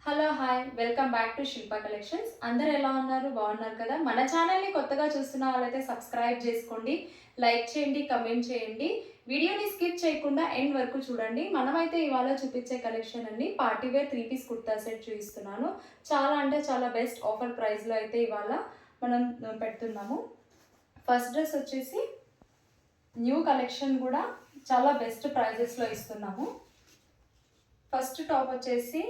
Hello hi welcome back to Shilpa collections. అందరు ఎలా ఉన్నారు? బాగున్నారు కదా? మన ఛానల్ని కొత్తగా చూస్తున్న వాళ్ళైతే సబ్స్క్రైబ్ చేసుకోండి, లైక్ చేయండి, కమెంట్ చేయండి. వీడియోని స్కిప్ చేయకుండా ఎండ్ వరకు చూడండి. మనమైతే ఇవాళ చూపించే కలెక్షన్ అన్ని పార్టీవేర్ 3 పీస్ కుర్తా సెట్ చూపిస్తున్నాను. చాలా అంటే చాలా బెస్ట్ ఆఫర్ ప్రైస్లో అయితే ఇవాళ మనం పెడుతున్నాము. ఫస్ట్ డ్రెస్ వచ్చేసి న్యూ కలెక్షన్ కూడా చాలా బెస్ట్ ప్రైజెస్లో ఇస్తున్నాము. ఫస్ట్ టాప్ వచ్చేసి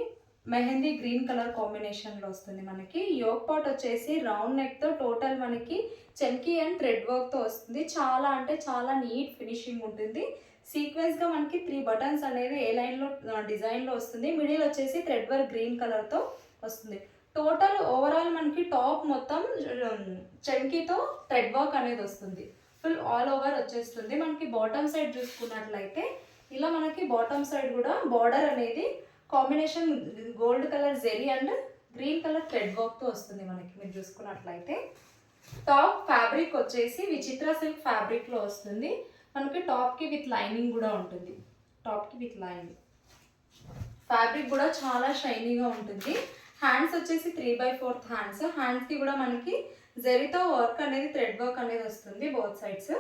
మెహందీ గ్రీన్ కలర్ కాంబినేషన్లో వస్తుంది. మనకి యోక్ పాట్ వచ్చేసి రౌండ్ నెక్తో టోటల్ మనకి చెమ్కీ అండ్ థ్రెడ్ వర్క్తో వస్తుంది. చాలా అంటే చాలా నీట్ ఫినిషింగ్ ఉంటుంది. సీక్వెన్స్గా మనకి 3 బటన్స్ అనేది ఏ లైన్లో డిజైన్లో వస్తుంది. మిడిల్ వచ్చేసి థ్రెడ్ వర్క్ గ్రీన్ కలర్తో వస్తుంది. టోటల్ ఓవరాల్ మనకి టాప్ మొత్తం చెమ్కీతో థ్రెడ్ వర్క్ అనేది వస్తుంది. ఫుల్ ఆల్ ఓవర్ వచ్చేస్తుంది. మనకి బాటమ్ సైడ్ చూసుకున్నట్లయితే ఇలా మనకి బాటమ్ సైడ్ కూడా బార్డర్ అనేది combination gold colour zari and green colour thread వర్క్తో వస్తుంది. మనకి మీరు చూసుకున్నట్లయితే టాప్ ఫ్యాబ్రిక్ వచ్చేసి విచిత్ర సిల్క్ ఫ్యాబ్రిక్లో వస్తుంది. మనకి టాప్కి విత్ లైనింగ్ కూడా ఉంటుంది. టాప్కి విత్ లైనింగ్ ఫ్యాబ్రిక్ కూడా చాలా షైనీగా ఉంటుంది. హ్యాండ్స్ వచ్చేసి 3/4 హ్యాండ్స్. హ్యాండ్స్కి కూడా మనకి జెరీతో వర్క్ అనేది థ్రెడ్ వర్క్ అనేది వస్తుంది బోత్ సైడ్స్.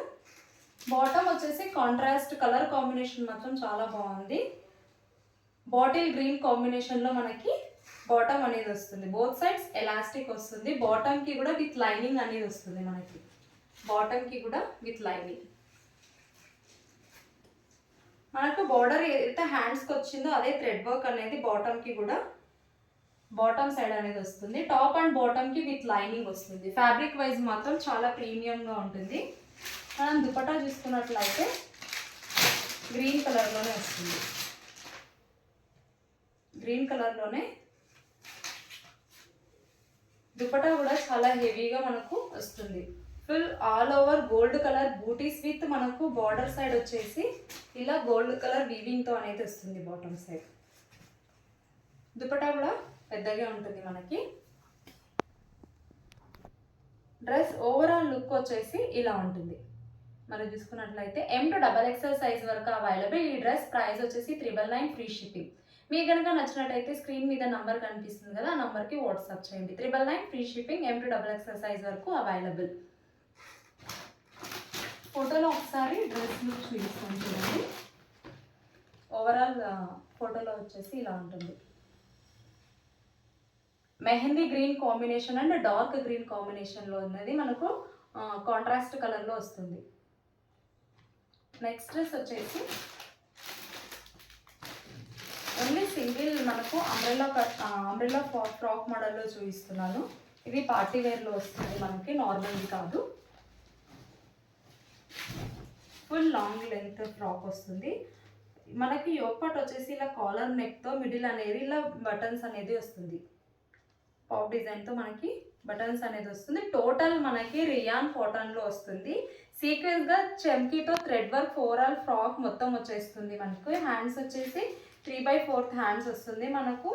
బాటమ్ వచ్చేసి కాంట్రాస్ట్ కలర్ కాంబినేషన్ మాత్రం చాలా బాగుంది. బాటిల్ గ్రీన్ కాంబినేషన్లో మనకి బాటమ్ అనేది వస్తుంది. బోత్ సైడ్స్ ఎలాస్టిక్ వస్తుంది. బాటమ్కి కూడా విత్ లైనింగ్ అనేది వస్తుంది. మనకి బాటమ్కి కూడా విత్ లైనింగ్. మనకు బార్డర్ ఏదైతే హ్యాండ్స్కి వచ్చిందో అదే థ్రెడ్ వర్క్ అనేది బాటమ్కి కూడా బాటమ్ సైడ్ అనేది వస్తుంది. టాప్ అండ్ బాటమ్కి విత్ లైనింగ్ వస్తుంది. ఫ్యాబ్రిక్ వైజ్ మాత్రం చాలా ప్రీమియంగా ఉంటుంది. మనం దుపట్టా చూసుకున్నట్లయితే గ్రీన్ కలర్లోనే వస్తుంది. గ్రీన్ కలర్లోనే దుపట్టా కూడా చాలా హెవీగా మనకు వస్తుంది. Full all over gold colour butis with మనకు బార్డర్ సైడ్ వచ్చేసి ఇలా గోల్డ్ కలర్ వీవింగ్తో అనేది వస్తుంది. బాటమ్ సైడ్ దుపట్టా కూడా పెద్దగా ఉంటుంది. మనకి డ్రెస్ ఓవరాల్ లుక్ వచ్చేసి ఇలా ఉంటుంది. మనం చూసుకున్నట్లయితే M to XXL సైజ్ వరకు అవైలబుల్. ఈ డ్రెస్ ప్రైస్ వచ్చేసి 999 ఫ్రీ షిప్పింగ్. మీకు కనుక నచ్చినట్టయితే స్క్రీన్ మీద నంబర్ కనిపిస్తుంది కదా, ఆ నంబర్కి వాట్సాప్ చేయండి. 999 free shipping. M to XXL size వరకు అవైలబుల్. ఫోటోలో ఒకసారి డ్రెస్ లుక్ చూపిస్తాను చూడండి. ఓవరాల్ ఫోటోలో వచ్చేసి ఇలా ఉంటుంది. Mehndi green combination and dark green కాంబినేషన్లో ఉన్నది. మనకు కాంట్రాస్ట్ కలర్లో వస్తుంది. నెక్స్ట్ డ్రెస్ వచ్చేసి ఓన్లీ సింగిల్ మనకు అంబ్రెల్లా ఫ్రాక్ మోడల్లో చూపిస్తున్నాను. ఇది పార్టీ వేర్లో వస్తుంది. మనకి నార్మల్ది కాదు. ఫుల్ లాంగ్ లెంత్ ఫ్రాక్ వస్తుంది. మనకి యోక్ పార్ట్ వచ్చేసి ఇలా కాలర్ నెక్తో మిడిల్ అనేది ఇలా బటన్స్ అనేది వస్తుంది. పాప్ డిజైన్తో మనకి బటన్స్ అనేది వస్తుంది. టోటల్ మనకి రియాన్ కాటన్లో వస్తుంది. సీక్వెన్స్గా చెమ్కీతో థ్రెడ్ వర్క్ ఓవరాల్ ఫ్రాక్ మొత్తం వచ్చేస్తుంది. మనకు హ్యాండ్స్ వచ్చేసి 3/4 హ్యాండ్స్ వస్తుంది. మనకు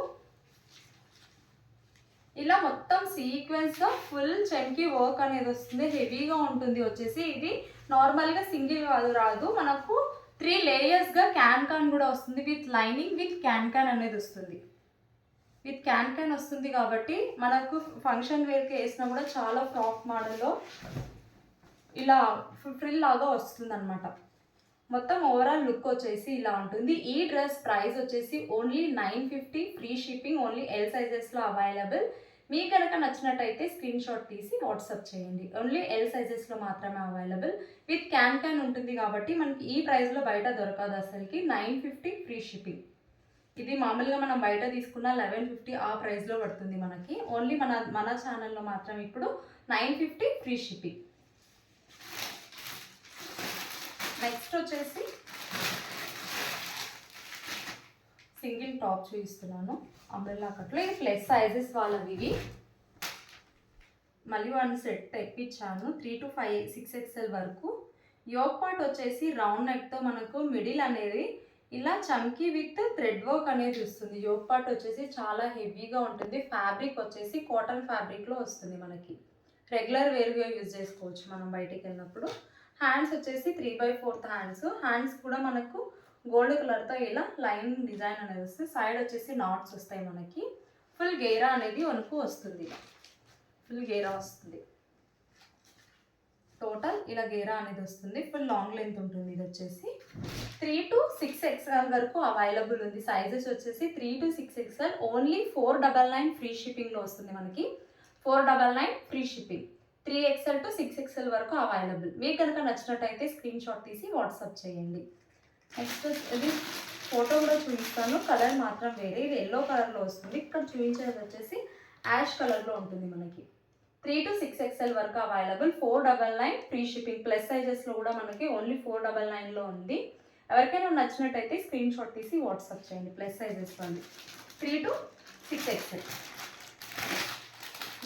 ఇలా మొత్తం సీక్వెన్స్గా ఫుల్ చెమ్కీ వర్క్ అనేది వస్తుంది. హెవీగా ఉంటుంది. వచ్చేసి ఇది నార్మల్గా సింగిల్ రాదు. మనకు 3 లేయర్స్గా క్యాన్ కూడా వస్తుంది. విత్ లైనింగ్ విత్ క్యాన్ అనేది వస్తుంది. విత్ క్యాన్ వస్తుంది కాబట్టి మనకు ఫంక్షన్ వేర్కి వేసినా కూడా చాలా ఫ్రాక్ మోడల్లో ఇలా ఫ్రిల్ లాగా వస్తుంది అనమాట. మొత్తం ఓవరాల్ లుక్ వచ్చేసి ఇలా ఉంటుంది. ఈ డ్రెస్ ప్రైస్ వచ్చేసి only 950 free shipping. Only L సైజెస్లో అవైలబుల్. మీకు కనుక నచ్చినట్టయితే స్క్రీన్ షాట్ తీసి వాట్సాప్ చేయండి. ఓన్లీ L సైజెస్లో మాత్రమే అవైలబుల్. విత్ క్యాన్ ఉంటుంది కాబట్టి మనకి ఈ ప్రైస్లో బయట దొరకదు అసలుకి. 950 ఫ్రీ షిప్పింగ్. ఇది మామూలుగా మనం బయట తీసుకున్న 1150 ఆ ప్రైస్లో పడుతుంది మనకి. ఓన్లీ మన ఛానల్లో మాత్రం ఇప్పుడు 950 ఫ్రీ షిప్పింగ్. నెక్స్ట్ వచ్చేసి సింగిల్ టాప్ చూపిస్తున్నాను. అంబ్రెల్లా కట్లో ఇది ప్లస్ సైజెస్ వాళ్ళవి. ఇవి మళ్ళీ 1 సెట్ తెప్పించాను. 3 to 6 XL వరకు. యోక్ పార్ట్ వచ్చేసి రౌండ్ నెక్తో మనకు మిడిల్ అనేది ఇలా చమ్కీ విత్ థ్రెడ్ వర్క్ అనేది వస్తుంది. యోక్ పార్ట్ వచ్చేసి చాలా హెవీగా ఉంటుంది. ఫ్యాబ్రిక్ వచ్చేసి కాటన్ ఫ్యాబ్రిక్లో వస్తుంది. మనకి రెగ్యులర్ వేర్గా యూజ్ చేసుకోవచ్చు మనం బయటికి వెళ్ళినప్పుడు. హ్యాండ్స్ వచ్చేసి 3/4 హ్యాండ్స్. హ్యాండ్స్ కూడా మనకు గోల్డ్ కలర్తో ఇలా లైన్ డిజైన్ అనేది వస్తుంది. సైడ్ వచ్చేసి నాట్స్ వస్తాయి మనకి. ఫుల్ గేరా అనేది మనకు వస్తుంది. ఫుల్ గేరా వస్తుంది. టోటల్ ఇలా గేరా అనేది వస్తుంది. ఫుల్ లాంగ్ లెంత్ ఉంటుంది. ఇది వచ్చేసి 3 to 6 XL వరకు అవైలబుల్ ఉంది. సైజెస్ వచ్చేసి 3 to 6 XL. ఓన్లీ 499 ఫ్రీ షిప్పింగ్లో వస్తుంది మనకి. 499 free shipping. 3 XL to 6 XL వరకు అవైలబుల్. మీకు కనుక నచ్చినట్టయితే స్క్రీన్ షాట్ తీసి వాట్సాప్ చేయండి. నెక్స్ట్ ఇది ఫోటో కూడా చూపిస్తాను. కలర్ మాత్రం వేరే. ఇది ఎల్లో కలర్లో వస్తుంది. ఇక్కడ చూపించేది వచ్చేసి యాష్ కలర్లో ఉంటుంది మనకి. 3 to 6 XL వరకు అవైలబుల్. 499 free shipping. ప్లస్ సైజెస్లో కూడా మనకి ఓన్లీ 499లో ఉంది. ఎవరికైనా నచ్చినట్టయితే స్క్రీన్ షాట్ తీసి వాట్సాప్ చేయండి. ప్లస్ సైజెస్ వాళ్ళు 3 to 6 XL.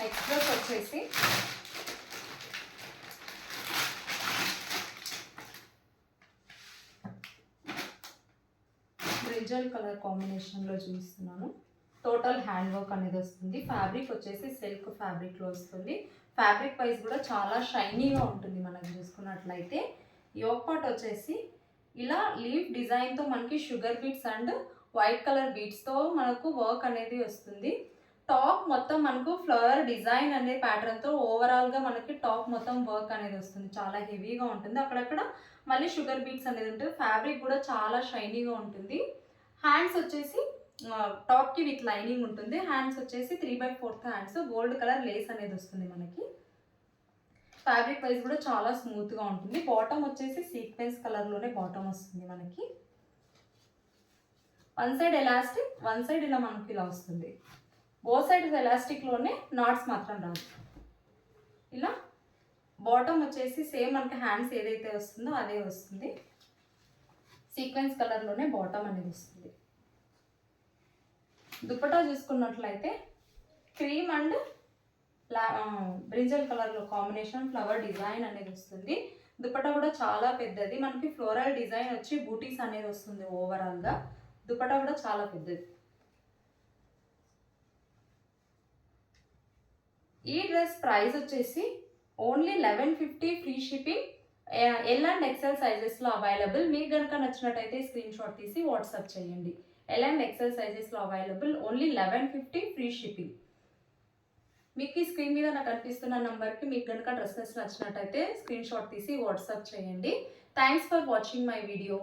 నెక్స్ట్ డ్రెస్ వచ్చేసి బ్రింజల్ కలర్ కాంబినేషన్లో చూపిస్తున్నాను. టోటల్ హ్యాండ్ వర్క్ అనేది వస్తుంది. ఫ్యాబ్రిక్ వచ్చేసి సిల్క్ ఫ్యాబ్రిక్లో వస్తుంది. ఫ్యాబ్రిక్ వైజ్ కూడా చాలా షైనీగా ఉంటుంది. మనం చూసుకున్నట్లయితే యోక్ పార్ట్ వచ్చేసి ఇలా లీఫ్ డిజైన్తో మనకి sugar beets and white colour బీట్స్తో మనకు వర్క్ అనేది వస్తుంది. టాప్ మొత్తం మనకు ఫ్లవర్ డిజైన్ అనే ప్యాటర్న్తో ఓవరాల్గా మనకి టాప్ మొత్తం వర్క్ అనేది వస్తుంది. చాలా హెవీగా ఉంటుంది. అక్కడక్కడ మళ్ళీ షుగర్ బీట్స్ అనేది ఉంటుంది. ఫ్యాబ్రిక్ కూడా చాలా షైనీగా ఉంటుంది. హ్యాండ్స్ వచ్చేసి టాప్కి విత్ లైనింగ్ ఉంటుంది. హ్యాండ్స్ వచ్చేసి 3/4 హ్యాండ్స్. గోల్డ్ కలర్ లేస్ అనేది వస్తుంది మనకి. ఫ్యాబ్రిక్ వైజ్ కూడా చాలా స్మూత్గా ఉంటుంది. బాటమ్ వచ్చేసి సీక్వెన్స్ కలర్లోనే బాటమ్ వస్తుంది మనకి. One side elastic, one side ఇలా మనకి ఇలా వస్తుంది. బోత్ సైడ్స్ ఎలాస్టిక్లోనే నాట్స్ మాత్రం రాదు. ఇలా బాటమ్ వచ్చేసి సేమ్ మనకి హ్యాండ్స్ ఏదైతే వస్తుందో అదే వస్తుంది. సీక్వెన్స్ కలర్లోనే బాటమ్ అనేది వస్తుంది. దుపట్టా చూసుకున్నట్లయితే క్రీమ్ అండ్ బ్రింజల్ కలర్లో కాంబినేషన్ ఫ్లవర్ డిజైన్ అనేది వస్తుంది. దుపట్టా కూడా చాలా పెద్దది. మనకి ఫ్లోరల్ డిజైన్ వచ్చి బూటీస్ అనేది వస్తుంది. ఓవరాల్గా దుపట్టా కూడా చాలా పెద్దది. ఈ డ్రెస్ ప్రైస్ వచ్చేసి only 1150 free shipping. L and XL సైజెస్లో అవైలబుల్. మీకు కనుక నచ్చినట్టయితే స్క్రీన్ షాట్ తీసి వాట్సాప్ చేయండి. ఎల్ అండ్ ఎక్సెల్ సైజెస్లో అవైలబుల్. Only 1150 free shipping. మీకు ఈ స్క్రీన్ మీద నాకు కనిపిస్తున్న నెంబర్కి మీకు కనుక డ్రెస్సెస్ నచ్చినట్టయితే స్క్రీన్ షాట్ తీసి వాట్సాప్ చేయండి. Thanks for watching my video.